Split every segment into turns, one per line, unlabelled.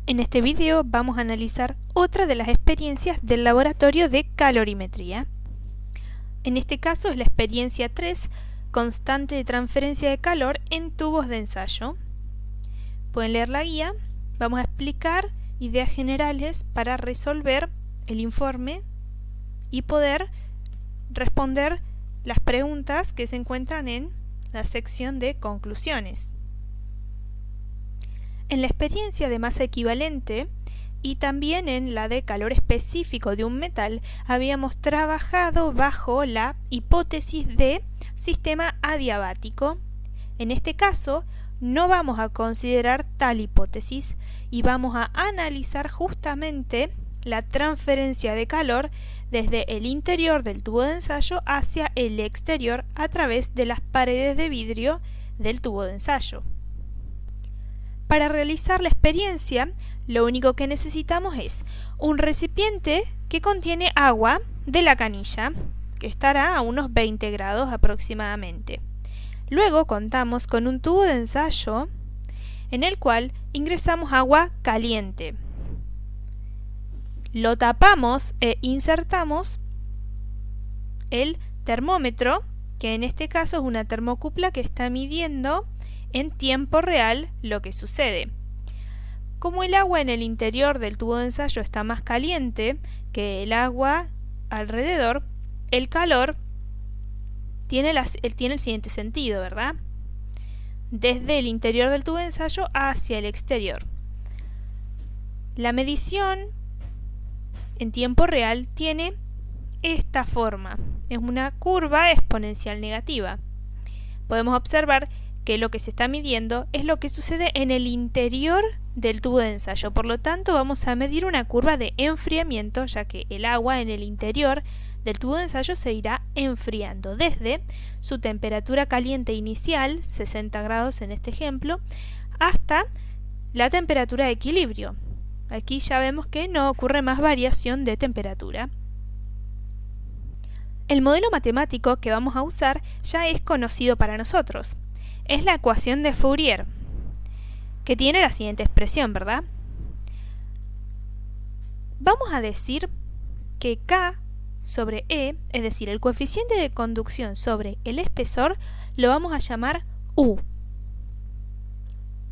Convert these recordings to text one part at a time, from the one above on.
En este video vamos a analizar otra de las experiencias del laboratorio de calorimetría. En este caso es la experiencia 3, constante de transferencia de calor en tubos de ensayo. Pueden leer la guía, vamos a explicar ideas generales para resolver el informe y poder responder las preguntas que se encuentran en la sección de conclusiones. En la experiencia de masa equivalente y también en la de calor específico de un metal habíamos trabajado bajo la hipótesis de sistema adiabático. En este caso no vamos a considerar tal hipótesis y vamos a analizar justamente la transferencia de calor desde el interior del tubo de ensayo hacia el exterior a través de las paredes de vidrio del tubo de ensayo. Para realizar la experiencia, lo único que necesitamos es un recipiente que contiene agua de la canilla, que estará a unos 20 grados aproximadamente. Luego contamos con un tubo de ensayo en el cual ingresamos agua caliente. Lo tapamos e insertamos el termómetro, que en este caso es una termocupla que está midiendo en tiempo real lo que sucede. Como el agua en el interior del tubo de ensayo está más caliente que el agua alrededor, el calor tiene el siguiente sentido, ¿verdad? Desde el interior del tubo de ensayo hacia el exterior. La medición en tiempo real tiene esta forma. Es una curva exponencial negativa. Podemos observar que lo que se está midiendo es lo que sucede en el interior del tubo de ensayo. Por lo tanto, vamos a medir una curva de enfriamiento, ya que el agua en el interior del tubo de ensayo se irá enfriando desde su temperatura caliente inicial, 60 grados en este ejemplo, hasta la temperatura de equilibrio. Aquí ya vemos que no ocurre más variación de temperatura. El modelo matemático que vamos a usar ya es conocido para nosotros. Es la ecuación de Fourier, que tiene la siguiente expresión, ¿verdad? Vamos a decir que K sobre E, es decir, el coeficiente de conducción sobre el espesor, lo vamos a llamar U.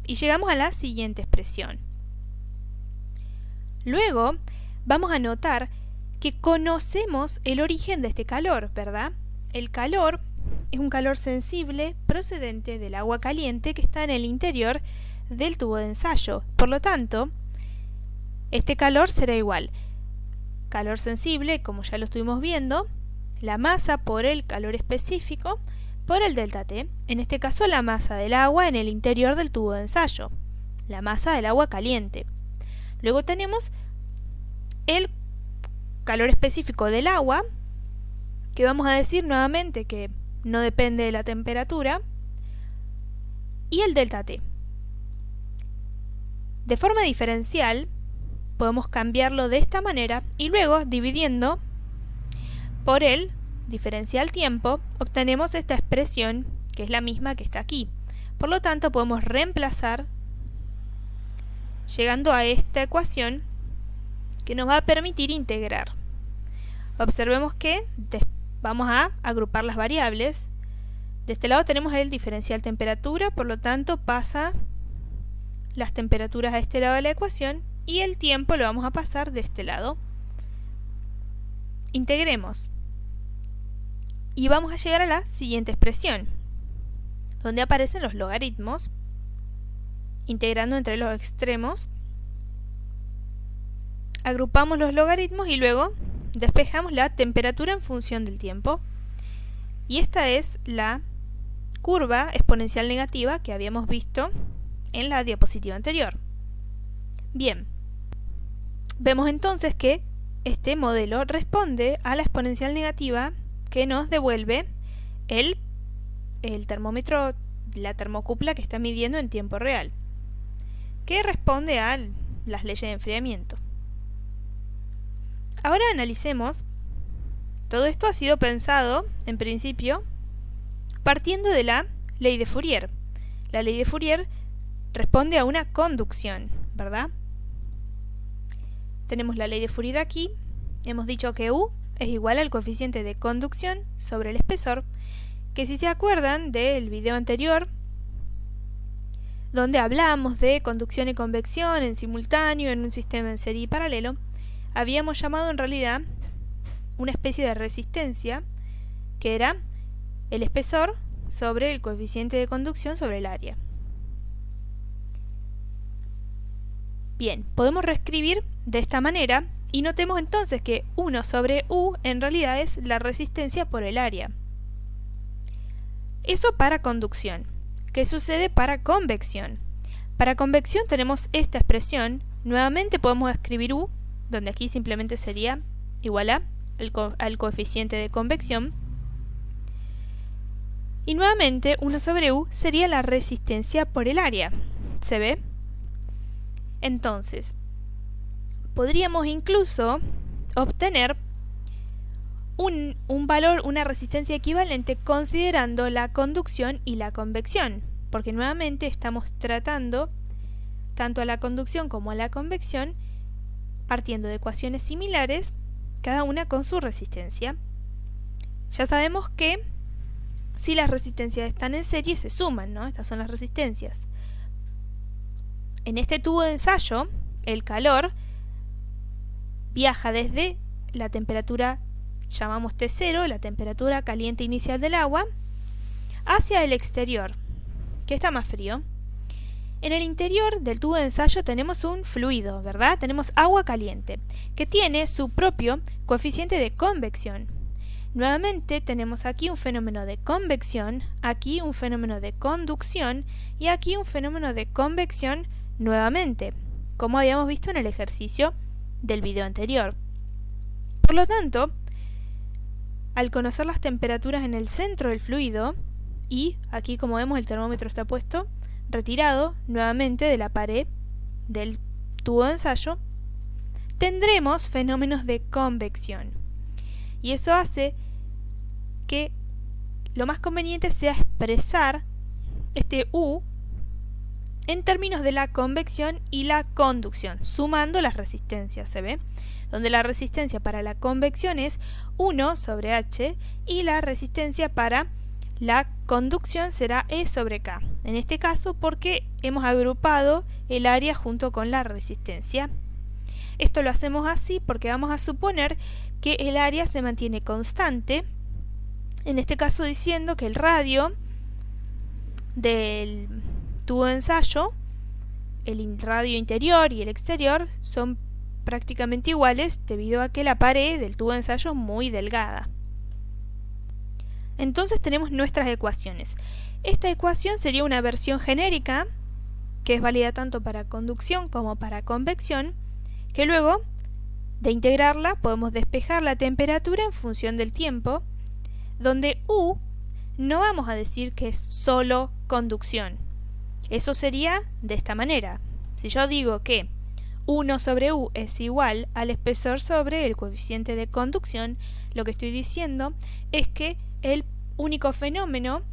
Y llegamos a la siguiente expresión. Luego, vamos a notar que conocemos el origen de este calor, ¿verdad? El calor es un calor sensible procedente del agua caliente que está en el interior del tubo de ensayo. Por lo tanto, este calor será igual. Calor sensible, como ya lo estuvimos viendo, la masa por el calor específico por el delta T. En este caso, la masa del agua en el interior del tubo de ensayo. La masa del agua caliente. Luego tenemos el calor específico del agua, que vamos a decir nuevamente que no depende de la temperatura, y el delta T. De forma diferencial, podemos cambiarlo de esta manera y luego, dividiendo por el diferencial tiempo, obtenemos esta expresión, que es la misma que está aquí. Por lo tanto, podemos reemplazar, llegando a esta ecuación, que nos va a permitir integrar. Observemos que vamos a agrupar las variables. De este lado tenemos el diferencial temperatura, por lo tanto pasa las temperaturas a este lado de la ecuación y el tiempo lo vamos a pasar de este lado. Integremos. Y vamos a llegar a la siguiente expresión, donde aparecen los logaritmos, integrando entre los extremos. Agrupamos los logaritmos y luego despejamos la temperatura en función del tiempo. Y esta es la curva exponencial negativa que habíamos visto en la diapositiva anterior. Bien, vemos entonces que este modelo responde a la exponencial negativa que nos devuelve el termómetro, la termocupla que está midiendo en tiempo real, que responde a las leyes de enfriamiento. Ahora analicemos. Todo esto ha sido pensado, en principio, partiendo de la ley de Fourier. La ley de Fourier responde a una conducción, ¿verdad? tenemos la ley de Fourier aquí. Hemos dicho que U es igual al coeficiente de conducción sobre el espesor, que si se acuerdan del video anterior, donde hablamos de conducción y convección en simultáneo en un sistema en serie y paralelo, habíamos llamado en realidad una especie de resistencia, que era el espesor sobre el coeficiente de conducción sobre el área. Bien, podemos reescribir de esta manera y notemos entonces que 1 sobre U en realidad es la resistencia por el área. Eso para conducción. ¿Qué sucede para convección? Para convección tenemos esta expresión. Nuevamente podemos escribir U, donde aquí simplemente sería igual a al coeficiente de convección. Y nuevamente 1 sobre U sería la resistencia por el área. ¿Se ve? Entonces, podríamos incluso obtener un valor, una resistencia equivalente considerando la conducción y la convección, porque nuevamente estamos tratando tanto a la conducción como a la convección partiendo de ecuaciones similares, cada una con su resistencia. Ya sabemos que si las resistencias están en serie se suman, ¿no? Estas son las resistencias. En este tubo de ensayo, el calor viaja desde la temperatura, llamamos T0, la temperatura caliente inicial del agua, hacia el exterior, que está más frío. En el interior del tubo de ensayo tenemos un fluido, ¿verdad? Tenemos agua caliente, que tiene su propio coeficiente de convección. Nuevamente tenemos aquí un fenómeno de convección, aquí un fenómeno de conducción y aquí un fenómeno de convección nuevamente, como habíamos visto en el ejercicio del video anterior. Por lo tanto, al conocer las temperaturas en el centro del fluido, y aquí como vemos el termómetro está puesto, retirado nuevamente de la pared del tubo de ensayo, tendremos fenómenos de convección. Y eso hace que lo más conveniente sea expresar este U en términos de la convección y la conducción, sumando las resistencias, ¿se ve? Donde la resistencia para la convección es 1 sobre H y la resistencia para la conducción será E sobre K. En este caso porque hemos agrupado el área junto con la resistencia. Esto lo hacemos así porque vamos a suponer que el área se mantiene constante, en este caso diciendo que el radio del tubo de ensayo, el radio interior y el exterior son prácticamente iguales debido a que la pared del tubo de ensayo es muy delgada. Entonces tenemos nuestras ecuaciones. Esta ecuación sería una versión genérica que es válida tanto para conducción como para convección, que luego de integrarla podemos despejar la temperatura en función del tiempo, donde U no vamos a decir que es solo conducción. Eso sería de esta manera. Si yo digo que 1 sobre U es igual al espesor sobre el coeficiente de conducción, lo que estoy diciendo es que el único fenómeno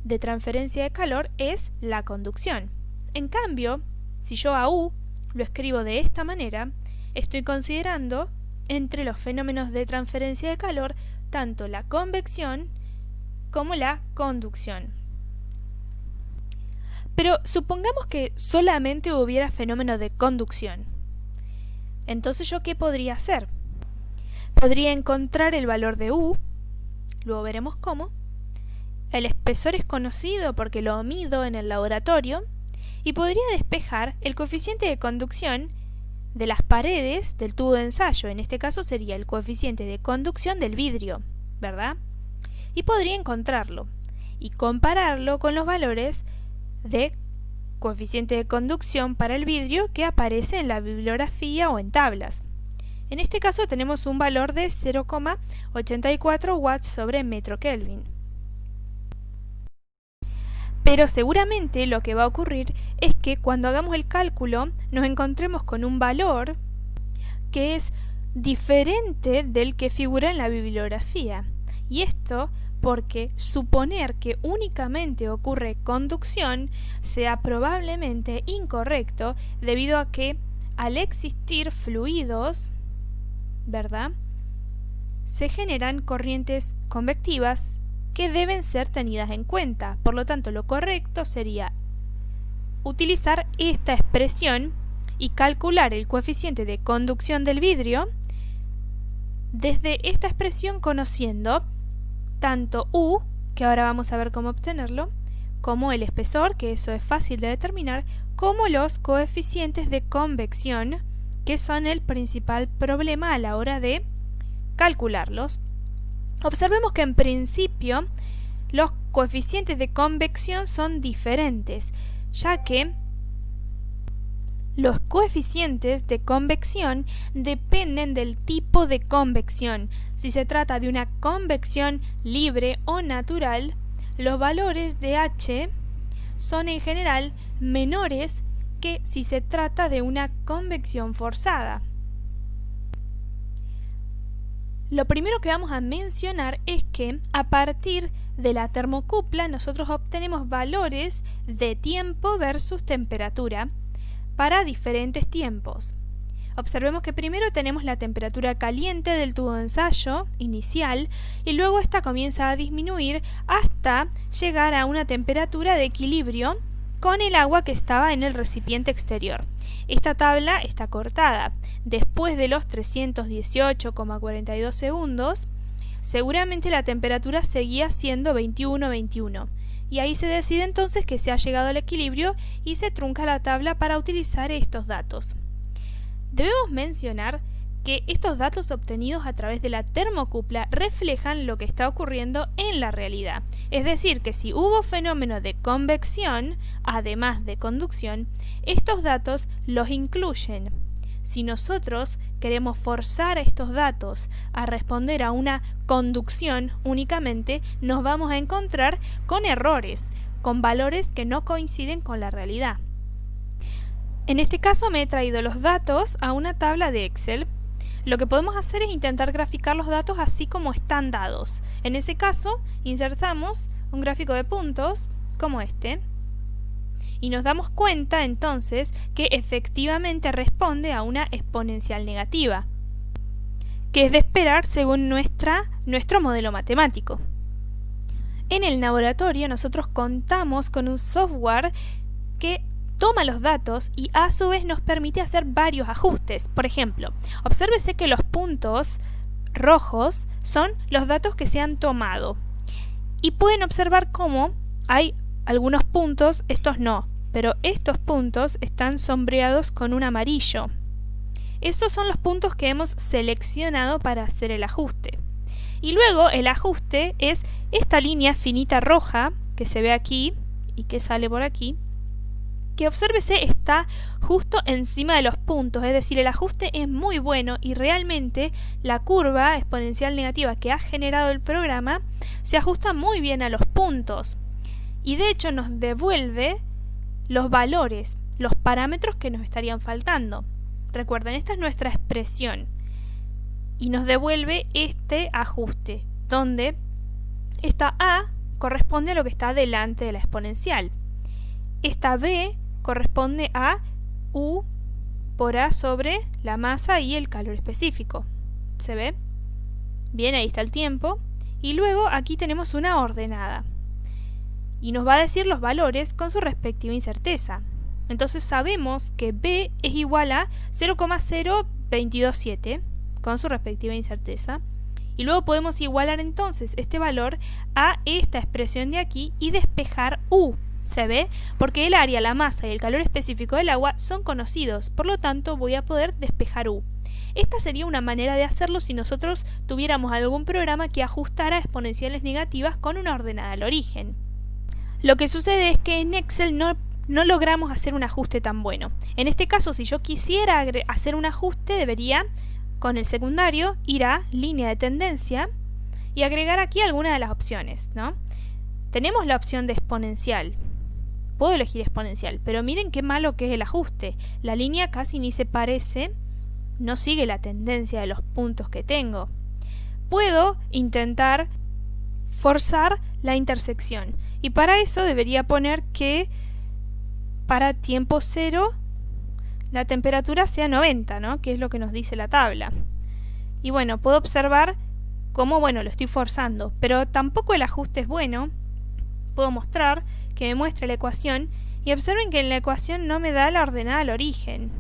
de transferencia de calor es la conducción. En cambio, si yo a U lo escribo de esta manera, estoy considerando entre los fenómenos de transferencia de calor tanto la convección como la conducción. Pero supongamos que solamente hubiera fenómeno de conducción. Entonces, ¿yo qué podría hacer? Podría encontrar el valor de U, luego veremos cómo. El espesor es conocido porque lo mido en el laboratorio y podría despejar el coeficiente de conducción de las paredes del tubo de ensayo. En este caso sería el coeficiente de conducción del vidrio, ¿verdad? Y podría encontrarlo y compararlo con los valores de coeficiente de conducción para el vidrio que aparece en la bibliografía o en tablas. En este caso tenemos un valor de 0,84 watts sobre metro Kelvin. Pero seguramente lo que va a ocurrir es que cuando hagamos el cálculo nos encontremos con un valor que es diferente del que figura en la bibliografía. Y esto porque suponer que únicamente ocurre conducción sea probablemente incorrecto debido a que al existir fluidos, ¿verdad?, se generan corrientes convectivas que deben ser tenidas en cuenta. Por lo tanto, lo correcto sería utilizar esta expresión y calcular el coeficiente de conducción del vidrio desde esta expresión, conociendo tanto U, que ahora vamos a ver cómo obtenerlo, como el espesor, que eso es fácil de determinar, como los coeficientes de convección, que son el principal problema a la hora de calcularlos. Observemos que en principio los coeficientes de convección son diferentes, ya que los coeficientes de convección dependen del tipo de convección. Si se trata de una convección libre o natural, los valores de H son en general menores que si se trata de una convección forzada. Lo primero que vamos a mencionar es que a partir de la termocupla nosotros obtenemos valores de tiempo versus temperatura para diferentes tiempos. Observemos que primero tenemos la temperatura caliente del tubo de ensayo inicial y luego esta comienza a disminuir hasta llegar a una temperatura de equilibrio con el agua que estaba en el recipiente exterior. Esta tabla está cortada. Después de los 318,42 segundos, seguramente la temperatura seguía siendo 21. Y ahí se decide entonces que se ha llegado al equilibrio y se trunca la tabla para utilizar estos datos. Debemos mencionar que estos datos obtenidos a través de la termocupla reflejan lo que está ocurriendo en la realidad. Es decir, que si hubo fenómenos de convección, además de conducción, estos datos los incluyen. Si nosotros queremos forzar a estos datos a responder a una conducción únicamente, nos vamos a encontrar con errores, con valores que no coinciden con la realidad. En este caso me he traído los datos a una tabla de Excel. Lo que podemos hacer es intentar graficar los datos así como están dados. En ese caso, insertamos un gráfico de puntos como este y nos damos cuenta entonces que efectivamente responde a una exponencial negativa, que es de esperar según nuestro modelo matemático. En el laboratorio nosotros contamos con un software que toma los datos y a su vez nos permite hacer varios ajustes. Por ejemplo, obsérvese que los puntos rojos son los datos que se han tomado. Y pueden observar cómo hay algunos puntos, estos no, pero estos puntos están sombreados con un amarillo. Estos son los puntos que hemos seleccionado para hacer el ajuste. Y luego el ajuste es esta línea finita roja que se ve aquí y que sale por aquí, que obsérvese está justo encima de los puntos, es decir, el ajuste es muy bueno y realmente la curva exponencial negativa que ha generado el programa se ajusta muy bien a los puntos y de hecho nos devuelve los valores, los parámetros que nos estarían faltando. Recuerden, esta es nuestra expresión y nos devuelve este ajuste, donde esta A corresponde a lo que está delante de la exponencial. Esta B corresponde a U por A sobre la masa y el calor específico. ¿Se ve? Bien, ahí está el tiempo. Y luego aquí tenemos una ordenada. Y nos va a decir los valores con su respectiva incerteza. Entonces sabemos que B es igual a 0,0227 con su respectiva incerteza. Y luego podemos igualar entonces este valor a esta expresión de aquí y despejar U. ¿Se ve? Porque el área, la masa y el calor específico del agua son conocidos, por lo tanto voy a poder despejar U. Esta sería una manera de hacerlo si nosotros tuviéramos algún programa que ajustara exponenciales negativas con una ordenada al origen. Lo que sucede es que en Excel no logramos hacer un ajuste tan bueno. En este caso, si yo quisiera hacer un ajuste, debería, con el secundario, ir a línea de tendencia y agregar aquí alguna de las opciones, ¿no? Tenemos la opción de exponencial. Puedo elegir exponencial, pero miren qué malo que es el ajuste. La línea casi ni se parece, no sigue la tendencia de los puntos que tengo. Puedo intentar forzar la intersección y para eso debería poner que para tiempo cero la temperatura sea 90, ¿no? Que es lo que nos dice la tabla. Y bueno, puedo observar cómo, bueno, lo estoy forzando, pero tampoco el ajuste es bueno. Puedo mostrar que me muestre la ecuación y observen que en la ecuación no me da la ordenada al origen.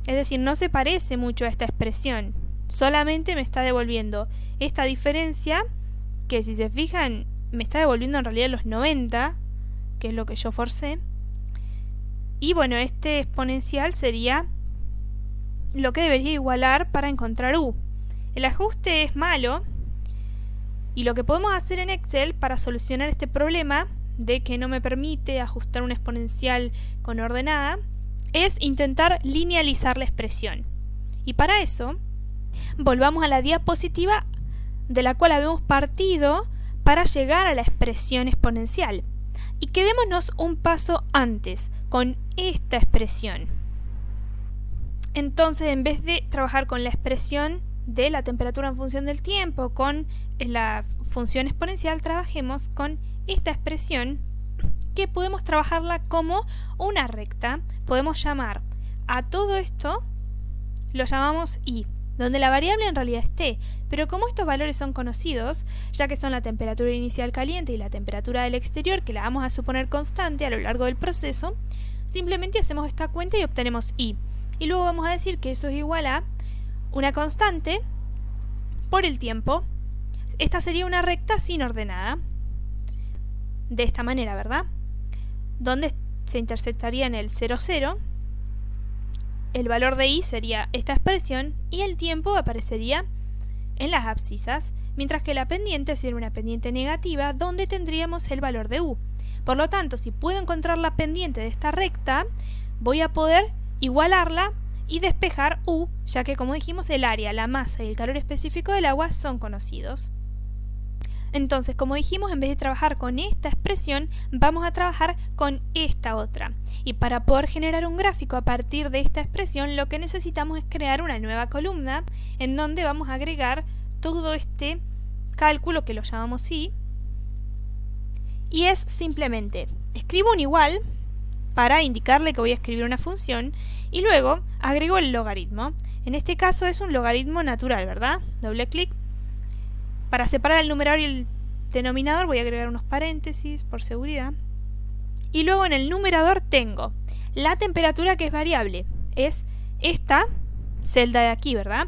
Es decir, no se parece mucho a esta expresión, solamente me está devolviendo esta diferencia que, si se fijan, me está devolviendo en realidad los 90, que es lo que yo forcé. Y bueno, este exponencial sería lo que debería igualar para encontrar u. El ajuste es malo y lo que podemos hacer en Excel para solucionar este problema de que no me permite ajustar una exponencial con ordenada es intentar linealizar la expresión. Y para eso, volvamos a la diapositiva de la cual habíamos partido para llegar a la expresión exponencial. Y quedémonos un paso antes, con esta expresión. Entonces, en vez de trabajar con la expresión de la temperatura en función del tiempo, con la función exponencial, trabajemos con esta expresión, que podemos trabajarla como una recta. Podemos llamar a todo esto, lo llamamos i, donde la variable en realidad es t, pero como estos valores son conocidos, ya que son la temperatura inicial caliente y la temperatura del exterior, que la vamos a suponer constante a lo largo del proceso, simplemente hacemos esta cuenta y obtenemos i. Y luego vamos a decir que eso es igual a una constante por el tiempo. Esta sería una recta sin ordenada, de esta manera, ¿verdad? Donde se intersectaría en el 0, 0. El valor de i sería esta expresión y el tiempo aparecería en las abscisas, mientras que la pendiente sería una pendiente negativa donde tendríamos el valor de u. Por lo tanto, si puedo encontrar la pendiente de esta recta, voy a poder igualarla y despejar u, ya que, como dijimos, el área, la masa y el calor específico del agua son conocidos. Entonces, como dijimos, en vez de trabajar con esta expresión, vamos a trabajar con esta otra. Y para poder generar un gráfico a partir de esta expresión, lo que necesitamos es crear una nueva columna en donde vamos a agregar todo este cálculo que lo llamamos i. Y es simplemente, escribo un igual para indicarle que voy a escribir una función y luego agrego el logaritmo. En este caso es un logaritmo natural, ¿verdad? Doble clic. Para separar el numerador y el denominador voy a agregar unos paréntesis por seguridad. Y luego en el numerador tengo la temperatura, que es variable. Es esta celda de aquí, ¿verdad?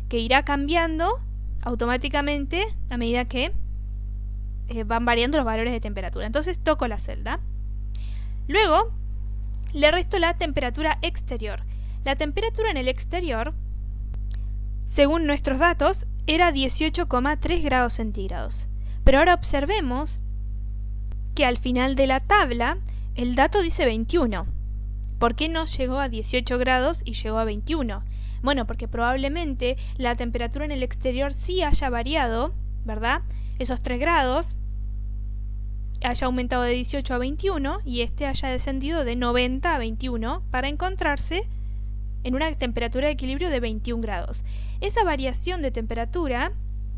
Que irá cambiando automáticamente a medida que van variando los valores de temperatura. Entonces toco la celda. Luego le resto la temperatura exterior. La temperatura en el exterior, según nuestros datos, era 18,3 grados centígrados. Pero ahora observemos que al final de la tabla el dato dice 21. ¿Por qué no llegó a 18 grados y llegó a 21? Bueno, porque probablemente la temperatura en el exterior sí haya variado, ¿verdad? Esos 3 grados haya aumentado de 18 a 21 y este haya descendido de 90 a 21 para encontrarse en una temperatura de equilibrio de 21 grados. Esa variación de temperatura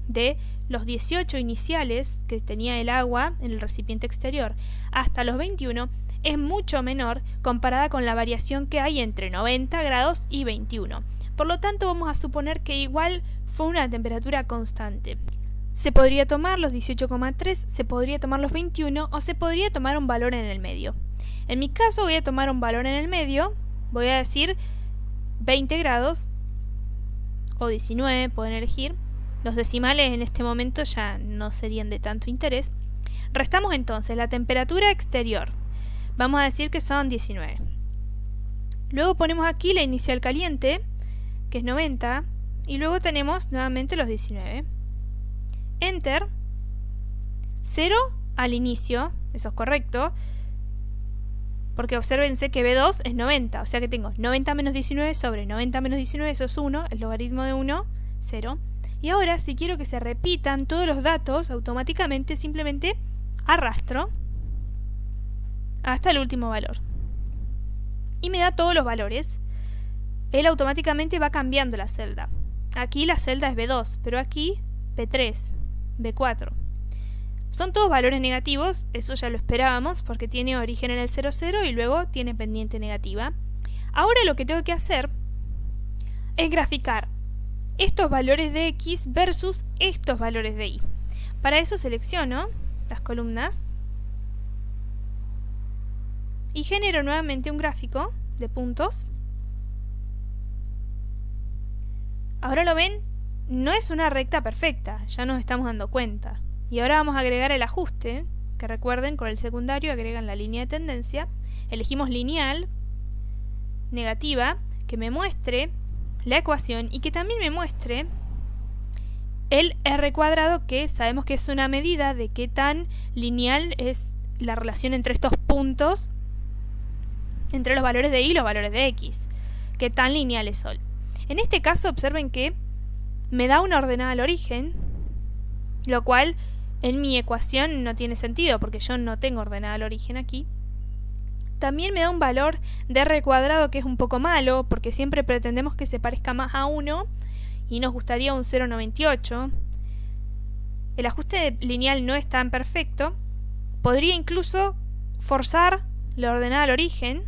de los 18 iniciales que tenía el agua en el recipiente exterior hasta los 21 es mucho menor comparada con la variación que hay entre 90 grados y 21. Por lo tanto, vamos a suponer que igual fue una temperatura constante. Se podría tomar los 18,3, se podría tomar los 21 o se podría tomar un valor en el medio. En mi caso voy a tomar un valor en el medio, voy a decir 20 grados o 19, pueden elegir. Los decimales en este momento ya no serían de tanto interés. Restamos entonces la temperatura exterior. Vamos a decir que son 19. Luego ponemos aquí la inicial caliente, que es 90, y luego tenemos nuevamente los 19. Enter. 0 al inicio, eso es correcto, porque obsérvense que B2 es 90, o sea que tengo 90 menos 19 sobre 90 menos 19, eso es 1, el logaritmo de 1, 0. Y ahora, si quiero que se repitan todos los datos, automáticamente simplemente arrastro hasta el último valor. Y me da todos los valores. Él automáticamente va cambiando la celda. Aquí la celda es B2, pero aquí B3, B4. Son todos valores negativos, eso ya lo esperábamos porque tiene origen en el 0, 0 y luego tiene pendiente negativa. Ahora lo que tengo que hacer es graficar estos valores de X versus estos valores de Y. Para eso selecciono las columnas y genero nuevamente un gráfico de puntos. Ahora lo ven, no es una recta perfecta, ya nos estamos dando cuenta. Y ahora vamos a agregar el ajuste, que recuerden, con el secundario agregan la línea de tendencia. Elegimos lineal, negativa, que me muestre la ecuación y que también me muestre el r cuadrado, que sabemos que es una medida de qué tan lineal es la relación entre estos puntos, entre los valores de y los valores de x, qué tan lineales son. En este caso observen que me da una ordenada al origen, lo cual en mi ecuación no tiene sentido porque yo no tengo ordenada al origen aquí. También me da un valor de r cuadrado que es un poco malo porque siempre pretendemos que se parezca más a 1 y nos gustaría un 0,98. El ajuste lineal no es tan perfecto. Podría incluso forzar la ordenada al origen,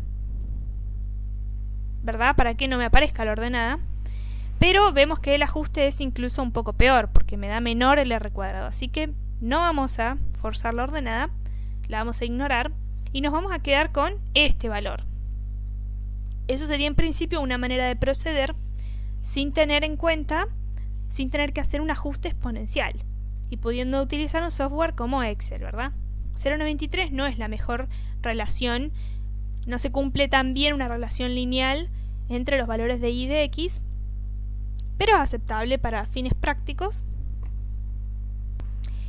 ¿verdad? Para que no me aparezca la ordenada. Pero vemos que el ajuste es incluso un poco peor porque me da menor el r cuadrado. Así que no vamos a forzar la ordenada, la vamos a ignorar y nos vamos a quedar con este valor. Eso sería en principio una manera de proceder sin tener en cuenta, sin tener que hacer un ajuste exponencial y pudiendo utilizar un software como Excel, ¿verdad? 0,93 no es la mejor relación, no se cumple tan bien una relación lineal entre los valores de y y de x, pero es aceptable para fines prácticos.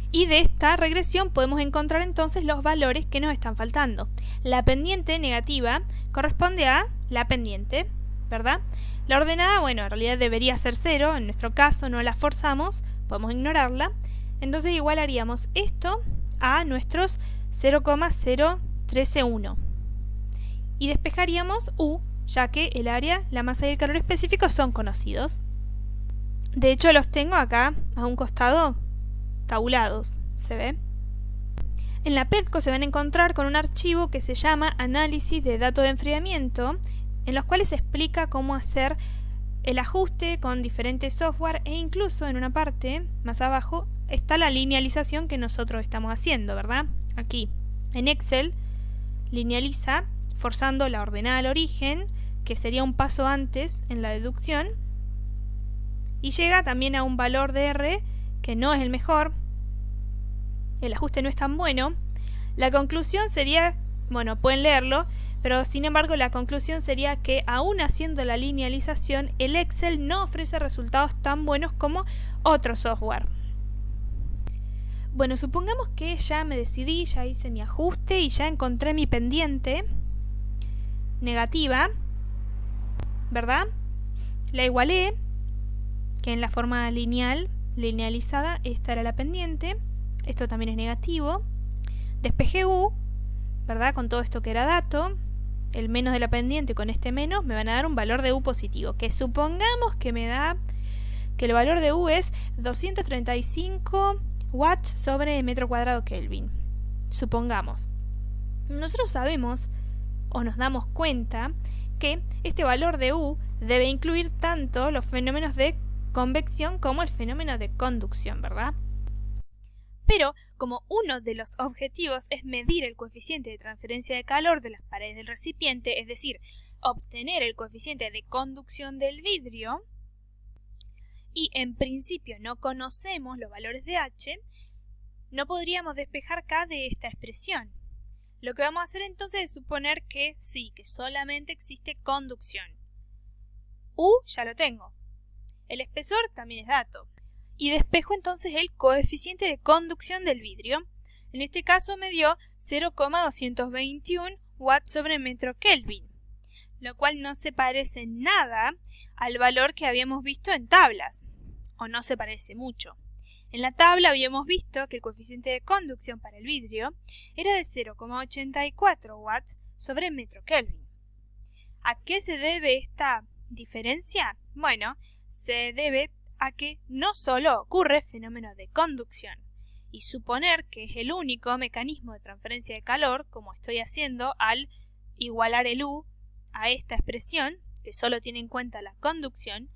Y de esta regresión podemos encontrar entonces los valores que nos están faltando. La pendiente negativa corresponde a la pendiente, ¿verdad? La ordenada, bueno, en realidad debería ser 0, en nuestro caso no la forzamos, podemos ignorarla. Entonces igual haríamos esto a nuestros 0,031. Y despejaríamos U, ya que el área, la masa y el calor específico son conocidos. De hecho los tengo acá a un costado tabulados, ¿se ve? En la PEDCO se van a encontrar con un archivo que se llama Análisis de datos de enfriamiento, en los cuales se explica cómo hacer el ajuste con diferentes software e incluso en una parte más abajo está la linealización que nosotros estamos haciendo, ¿verdad? Aquí, en Excel, linealiza forzando la ordenada al origen, que sería un paso antes en la deducción, y llega también a un valor de R que no es el mejor, el ajuste no es tan bueno. La conclusión sería, bueno, pueden leerlo, pero sin embargo la conclusión sería que aún haciendo la linealización, el Excel no ofrece resultados tan buenos como otro software. Bueno, supongamos que ya me decidí, ya hice mi ajuste y ya encontré mi pendiente negativa, ¿verdad? La igualé, que en la forma linealizada, esta era la pendiente, esto también es negativo, despejé U, ¿verdad? Con todo esto que era dato, el menos de la pendiente con este menos me van a dar un valor de U positivo, que supongamos que me da que el valor de U es 235 watts sobre metro cuadrado Kelvin. Supongamos. Nosotros sabemos o nos damos cuenta que este valor de U debe incluir tanto los fenómenos de convección como el fenómeno de conducción, ¿verdad? Pero como uno de los objetivos es medir el coeficiente de transferencia de calor de las paredes del recipiente, es decir, obtener el coeficiente de conducción del vidrio, y en principio no conocemos los valores de H, no podríamos despejar K de esta expresión. Lo que vamos a hacer entonces es suponer que sí, que solamente existe conducción. U ya lo tengo. El espesor también es dato. Y despejo entonces el coeficiente de conducción del vidrio. En este caso me dio 0,221 watts sobre metro Kelvin, lo cual no se parece nada al valor que habíamos visto en tablas, o no se parece mucho. En la tabla habíamos visto que el coeficiente de conducción para el vidrio era de 0,84 watts sobre metro Kelvin. ¿A qué se debe esta diferencia? Bueno, se debe a que no solo ocurre fenómeno de conducción, y suponer que es el único mecanismo de transferencia de calor, como estoy haciendo al igualar el U a esta expresión, que solo tiene en cuenta la conducción,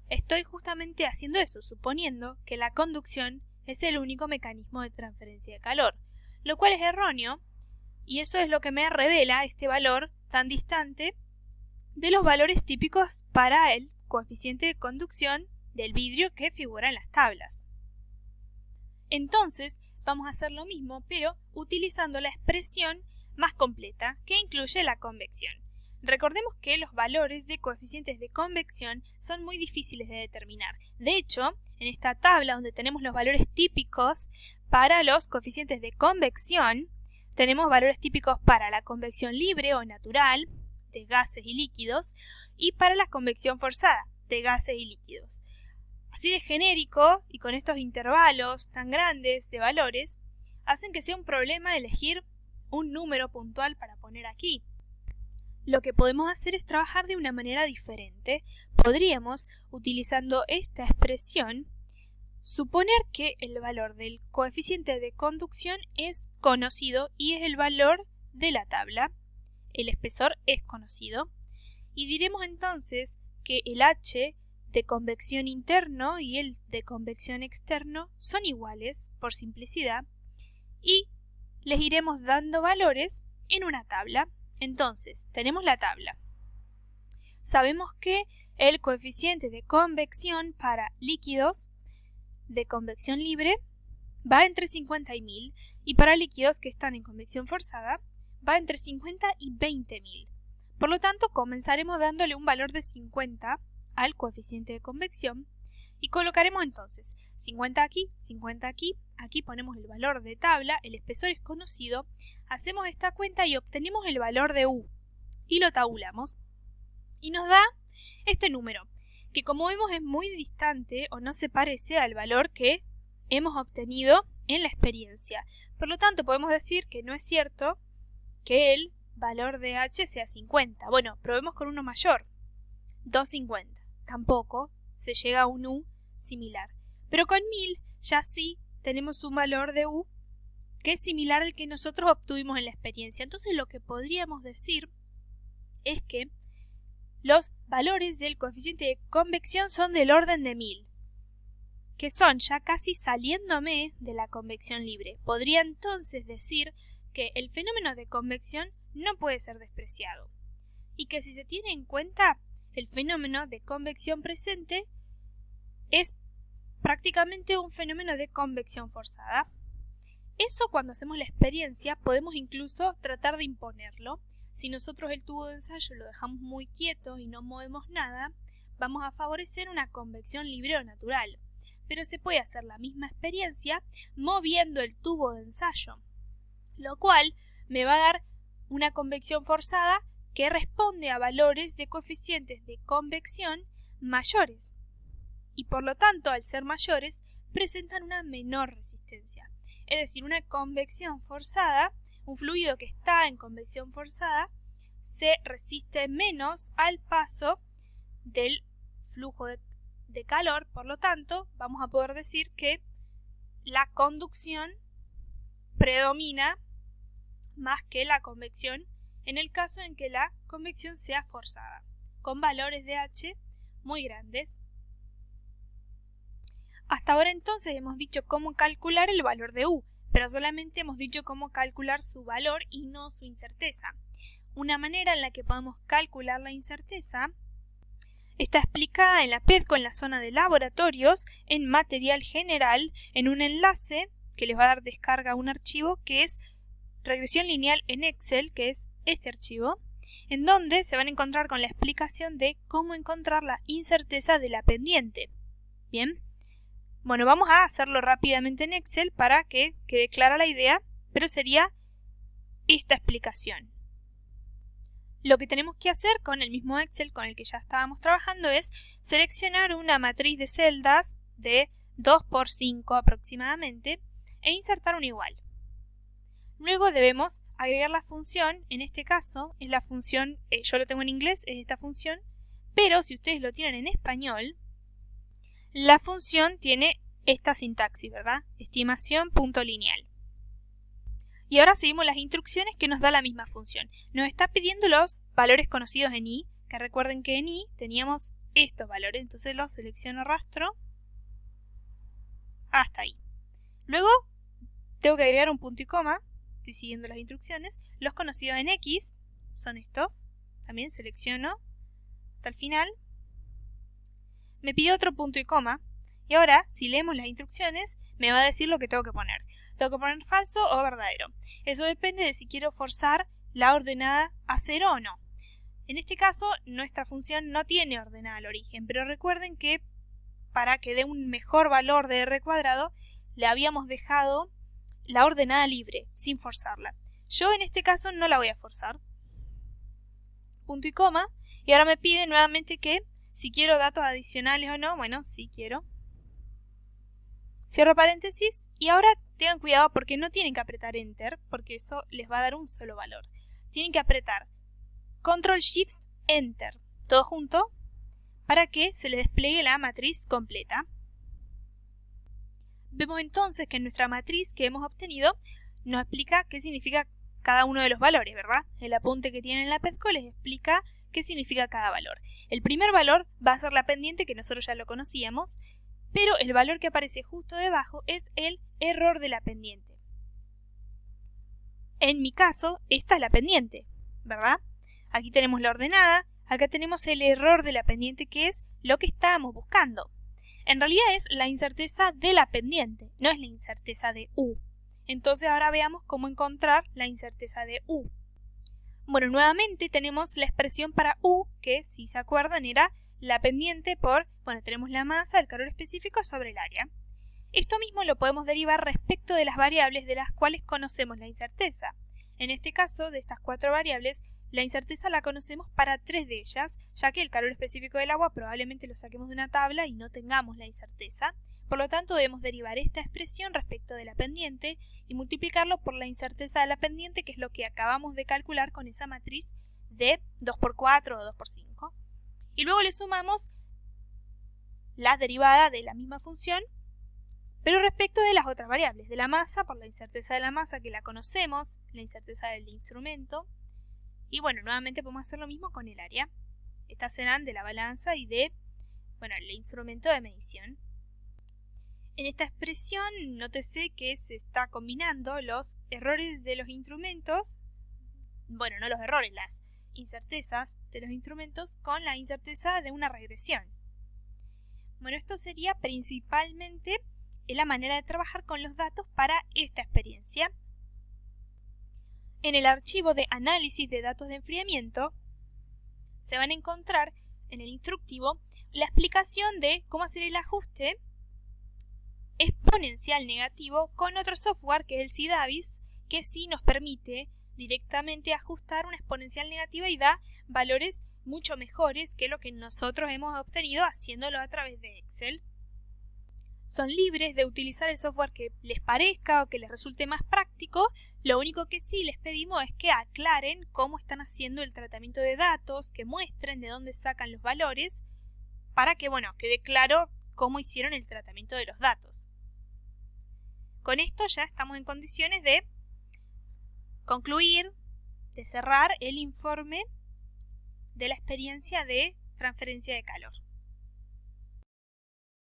estoy justamente haciendo eso, suponiendo que la conducción es el único mecanismo de transferencia de calor, lo cual es erróneo, y eso es lo que me revela este valor tan distante de los valores típicos para el coeficiente de conducción del vidrio que figura en las tablas. Entonces, vamos a hacer lo mismo, pero utilizando la expresión más completa, que incluye la convección. Recordemos que los valores de coeficientes de convección son muy difíciles de determinar. De hecho, en esta tabla donde tenemos los valores típicos para los coeficientes de convección, tenemos valores típicos para la convección libre o natural, de gases y líquidos, y para la convección forzada, de gases y líquidos. Así de genérico, y con estos intervalos tan grandes de valores, hacen que sea un problema elegir un número puntual para poner aquí. Lo que podemos hacer es trabajar de una manera diferente. Podríamos, utilizando esta expresión, suponer que el valor del coeficiente de conducción es conocido y es el valor de la tabla. El espesor es conocido. Y diremos entonces que el H de convección interno y el de convección externo son iguales, por simplicidad, y les iremos dando valores en una tabla. Entonces, tenemos la tabla. Sabemos que el coeficiente de convección para líquidos de convección libre va entre 50 y 1000, y para líquidos que están en convección forzada va entre 50 y 20.000. Por lo tanto, comenzaremos dándole un valor de 50 al coeficiente de convección y colocaremos entonces 50 aquí, 50 aquí, aquí ponemos el valor de tabla, el espesor es conocido, hacemos esta cuenta y obtenemos el valor de U y lo tabulamos y nos da este número, que como vemos es muy distante o no se parece al valor que hemos obtenido en la experiencia. Por lo tanto, podemos decir que no es cierto que el valor de H sea 50. Bueno, probemos con uno mayor, 250. Tampoco se llega a un U similar. Pero con 1000 ya sí tenemos un valor de U que es similar al que nosotros obtuvimos en la experiencia. Entonces lo que podríamos decir es que los valores del coeficiente de convección son del orden de 1000, que son ya casi saliéndome de la convección libre. Podría entonces decir que el fenómeno de convección no puede ser despreciado y que si se tiene en cuenta el fenómeno de convección presente es prácticamente un fenómeno de convección forzada. Eso cuando hacemos la experiencia podemos incluso tratar de imponerlo. Si nosotros el tubo de ensayo lo dejamos muy quieto y no movemos nada, vamos a favorecer una convección libre o natural. Pero se puede hacer la misma experiencia moviendo el tubo de ensayo, lo cual me va a dar una convección forzada que responde a valores de coeficientes de convección mayores y por lo tanto al ser mayores presentan una menor resistencia. Es decir, una convección forzada, un fluido que está en convección forzada, se resiste menos al paso del flujo de calor, por lo tanto vamos a poder decir que la conducción predomina más que la convección en el caso en que la convección sea forzada, con valores de H muy grandes. Hasta ahora entonces hemos dicho cómo calcular el valor de U, pero solamente hemos dicho cómo calcular su valor y no su incerteza. Una manera en la que podemos calcular la incerteza está explicada en la PEDCO en la zona de laboratorios, en material general, en un enlace que les va a dar descarga a un archivo que es regresión lineal en Excel, que es este archivo, en donde se van a encontrar con la explicación de cómo encontrar la incerteza de la pendiente. Bien, bueno, vamos a hacerlo rápidamente en Excel para que quede clara la idea, pero sería esta explicación. Lo que tenemos que hacer con el mismo Excel con el que ya estábamos trabajando es seleccionar una matriz de celdas de 2 por 5 aproximadamente e insertar un igual. Luego debemos agregar la función, en este caso es la función, yo lo tengo en inglés, es esta función, pero si ustedes lo tienen en español, la función tiene esta sintaxis, ¿verdad? Estimación punto lineal. Y ahora seguimos las instrucciones que nos da la misma función. Nos está pidiendo los valores conocidos en i, que recuerden que en i teníamos estos valores, entonces los selecciono rastro hasta ahí. Luego tengo que agregar un punto y coma, estoy siguiendo las instrucciones. Los conocidos en x son estos, también selecciono hasta el final. Me pide otro punto y coma, y ahora, si leemos las instrucciones, me va a decir lo que tengo que poner. Tengo que poner falso o verdadero. Eso depende de si quiero forzar la ordenada a 0 o no. En este caso, nuestra función no tiene ordenada al origen, pero recuerden que para que dé un mejor valor de r cuadrado, le habíamos dejado la ordenada libre, sin forzarla. Yo en este caso no la voy a forzar. Punto y coma, y ahora me pide nuevamente que si quiero datos adicionales o no. Bueno, sí quiero. Cierro paréntesis y ahora tengan cuidado porque no tienen que apretar Enter, porque eso les va a dar un solo valor. Tienen que apretar Control Shift Enter, todo junto, para que se les despliegue la matriz completa. Vemos entonces que en nuestra matriz que hemos obtenido nos explica qué significa cada uno de los valores, ¿verdad? El apunte que tienen en la PESCO les explica qué significa cada valor. El primer valor va a ser la pendiente, que nosotros ya lo conocíamos, pero el valor que aparece justo debajo es el error de la pendiente. En mi caso, esta es la pendiente, ¿verdad? Aquí tenemos la ordenada, acá tenemos el error de la pendiente, que es lo que estábamos buscando. En realidad es la incerteza de la pendiente, no es la incerteza de u. Entonces ahora veamos cómo encontrar la incerteza de u. Bueno, nuevamente tenemos la expresión para u, que si se acuerdan era la pendiente por, tenemos la masa, el calor específico sobre el área. Esto mismo lo podemos derivar respecto de las variables de las cuales conocemos la incerteza. En este caso, de estas 4 variables, la incerteza la conocemos para 3 de ellas, ya que el calor específico del agua probablemente lo saquemos de una tabla y no tengamos la incerteza. Por lo tanto, debemos derivar esta expresión respecto de la pendiente y multiplicarlo por la incerteza de la pendiente, que es lo que acabamos de calcular con esa matriz de 2×4 o 2×5. Y luego le sumamos la derivada de la misma función, pero respecto de las otras variables, de la masa por la incerteza de la masa, que la conocemos, la incerteza del instrumento. Y nuevamente podemos hacer lo mismo con el área. Estas serán de la balanza y de, el instrumento de medición. En esta expresión, nótese que se está combinando los errores de los instrumentos, no los errores, las incertezas de los instrumentos con la incerteza de una regresión. Esto sería principalmente la manera de trabajar con los datos para esta experiencia. En el archivo de análisis de datos de enfriamiento se van a encontrar en el instructivo la explicación de cómo hacer el ajuste exponencial negativo con otro software que es el CIDAVIS, que sí nos permite directamente ajustar una exponencial negativa y da valores mucho mejores que lo que nosotros hemos obtenido haciéndolo a través de Excel. Son libres de utilizar el software que les parezca o que les resulte más práctico. Lo único que sí les pedimos es que aclaren cómo están haciendo el tratamiento de datos, que muestren de dónde sacan los valores, para que quede claro cómo hicieron el tratamiento de los datos. Con esto ya estamos en condiciones de concluir, de cerrar el informe de la experiencia de transferencia de calor.